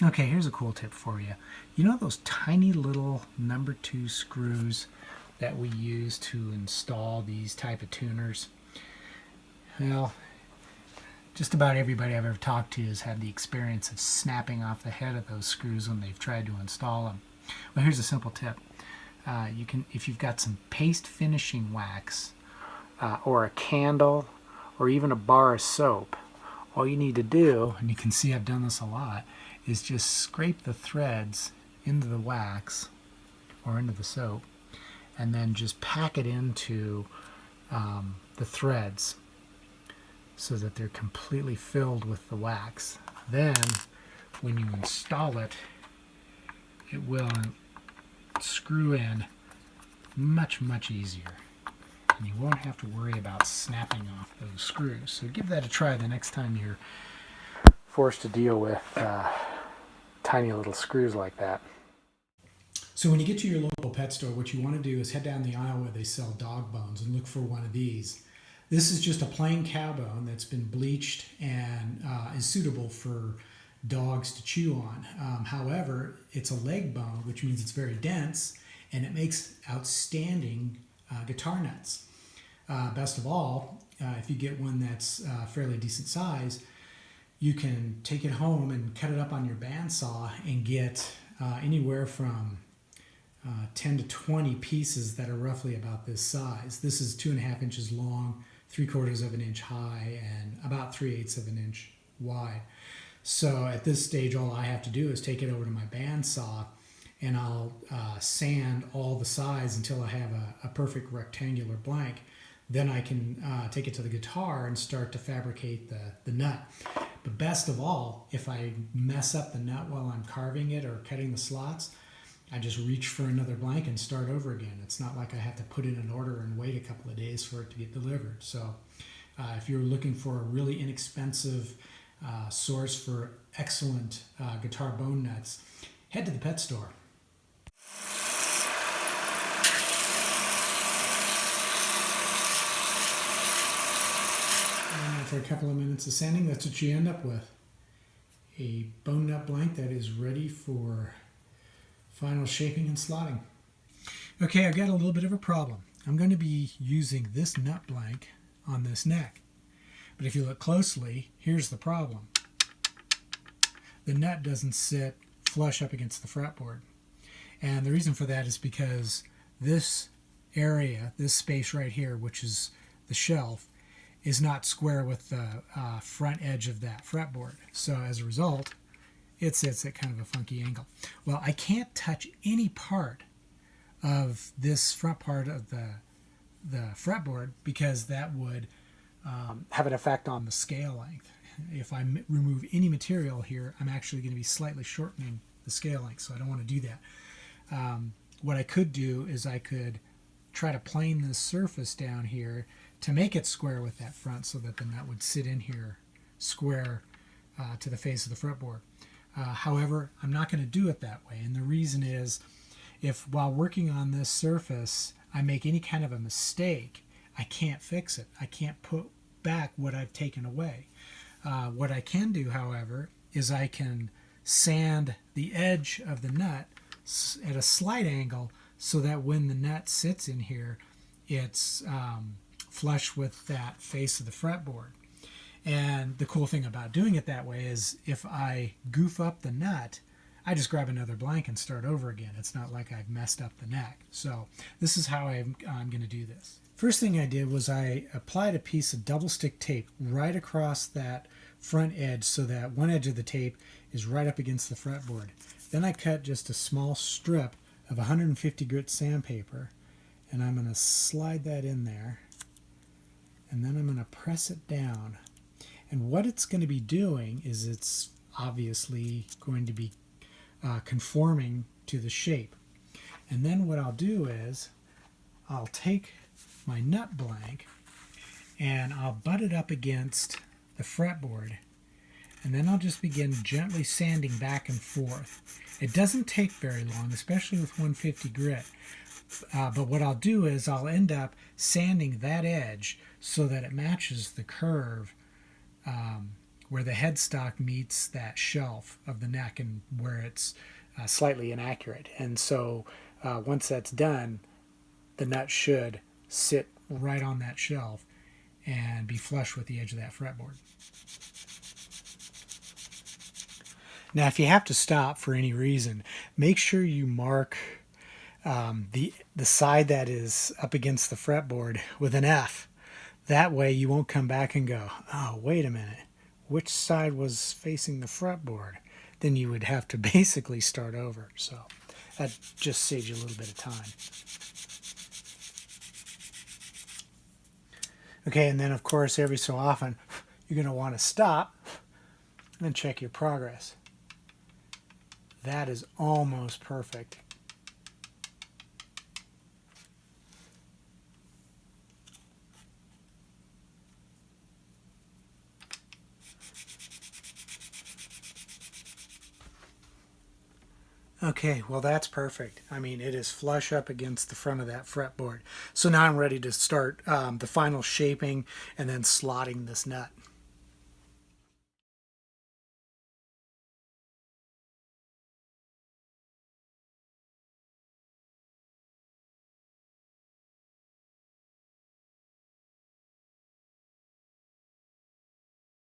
Okay, here's a cool tip for you. You know those tiny little number 2 screws that we use to install these type of tuners? Well, just about everybody I've ever talked to has had the experience of snapping off the head of those screws when they've tried to install them. Well, here's a simple tip. You can, if you've got some paste finishing wax or a candle or even a bar of soap, all you need to do, and you can see I've done this a lot, is just scrape the threads into the wax or into the soap and then just pack it into the threads so that they're completely filled with the wax. Then when you install it, it will screw in much easier, and you won't have to worry about snapping off those screws. So give that a try the next time you're forced to deal with tiny little screws like that. So when you get to your local pet store, what you want to do is head down the aisle where they sell dog bones and look for one of these. This is just a plain cow bone that's been bleached and is suitable for dogs to chew on. However, it's a leg bone, which means it's very dense, and it makes outstanding guitar nuts. Best of all, if you get one that's fairly decent size, you can take it home and cut it up on your bandsaw and get anywhere from 10 to 20 pieces that are roughly about this size. This is 2.5 inches long, 3/4 of an inch high, and about 3/8 of an inch wide. So at this stage, all I have to do is take it over to my bandsaw, and I'll sand all the sides until I have a perfect rectangular blank. Then I can take it to the guitar and start to fabricate the nut. But best of all, if I mess up the nut while I'm carving it or cutting the slots, I just reach for another blank and start over again. It's not like I have to put in an order and wait a couple of days for it to get delivered. So if you're looking for a really inexpensive source for excellent guitar bone nuts, head to the pet store. And after a couple of minutes of sanding, that's what you end up with. A bone nut blank that is ready for final shaping and slotting. Okay, I've got a little bit of a problem. I'm going to be using this nut blank on this neck. But if you look closely, here's the problem. The nut doesn't sit flush up against the fretboard. And the reason for that is because this area, this space right here, which is the shelf, is not square with the front edge of that fretboard. So as a result, it sits at kind of a funky angle. Well, I can't touch any part of this front part of the fretboard because that would have an effect on the scale length. If I remove any material here, I'm actually going to be slightly shortening the scale length, so I don't want to do that. What I could do is I could try to plane this surface down here to make it square with that front so that the nut would sit in here square to the face of the fretboard. However, I'm not going to do it that way, and the reason is if while working on this surface I make any kind of a mistake, I can't fix it. I can't put back what I've taken away. What I can do, however, is I can sand the edge of the nut at a slight angle so that when the nut sits in here, it's flush with that face of the fretboard. And the cool thing about doing it that way is if I goof up the nut, I just grab another blank and start over again. It's not like I've messed up the neck. So this is how I'm going to do this. First thing I did was I applied a piece of double stick tape right across that front edge so that one edge of the tape is right up against the fretboard. Then I cut just a small strip of 150 grit sandpaper, and I'm going to slide that in there, and then I'm going to press it down. And what it's going to be doing is it's obviously going to be conforming to the shape. And then what I'll do is I'll take my nut blank and I'll butt it up against the fretboard, and then I'll just begin gently sanding back and forth. It doesn't take very long, especially with 150 grit. But what I'll do is I'll end up sanding that edge so that it matches the curve where the headstock meets that shelf of the neck and where it's slightly inaccurate. And so once that's done, the nut should sit right on that shelf and be flush with the edge of that fretboard. Now, if you have to stop for any reason, make sure you mark the side that is up against the fretboard with an F. That way you won't come back and go, oh, wait a minute, which side was facing the fretboard? Then you would have to basically start over. So that just saves you a little bit of time. Okay, and then of course every so often you're going to want to stop and check your progress. That is almost perfect. Okay, well that's perfect. I mean, it is flush up against the front of that fretboard. So now I'm ready to start the final shaping and then slotting this nut.